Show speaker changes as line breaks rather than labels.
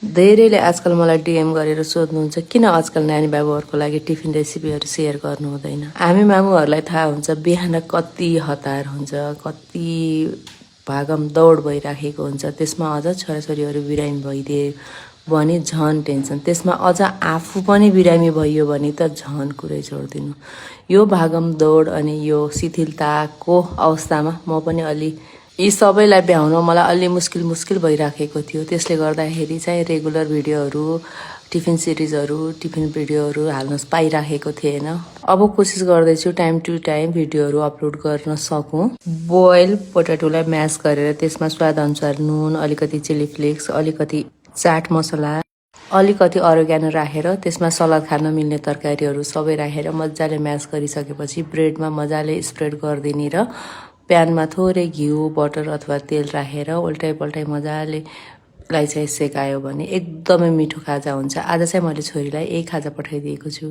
धेरैले आजकल मलाई डीएम गरेर सोध्नुहुन्छ किन आजकल नानी बाबुहरूको लागि टिफिन रेसिपीहरू सेयर गर्नु हुँदैन। हामी मामुहरूलाई थाहा हुन्छ बिहान कति हतार हुन्छ, कति भागम दौड भइराखेको हुन्छ, त्यसमा अझ छोराछोरीहरू बिरामी भइदिए भने झन टेन्सन, त्यसमा अझ आफू पनि बिरामी भइयो भने त झन कुरै छोडिदिनु। यो भागम दौड अनि यो शिथिलताको अवस्थामा म पनि अलि यी सबैलाई भ्याउन मलाई अलि मुस्किल भइराखेको थियो। त्यसले गर्दाखेरि चाहिँ रेगुलर भिडियोहरू, टिफिन सिरिजहरू, टिफिन भिडियोहरू हाल्न पाइराखेको थिएन। अब कोसिस गर्दैछु टाइम टु टाइम भिडियोहरू अपलोड गर्न सकूँ। बोइल पोटेटोलाई म्यास गरेर त्यसमा स्वादअनुसार नुन, अलिकति चिली फ्लेक्स, अलिकति चाट मसला, अलिकति अरेगानो राखेर त्यसमा सलाद खान मिल्ने तरकारीहरू सबै राखेर मजाले म्यास गरिसकेपछि ब्रेडमा मजाले स्प्रेड गरिदिने र प्यानमा थोरै घिउ, बटर अथवा तेल राखेर उल्टाइ मजाले लाई चाहिँ सेकायो भने एकदमै मिठो खाजा हुन्छ। आज चाहिँ मैले छोरीलाई यही खाजा पठाइदिएको छु।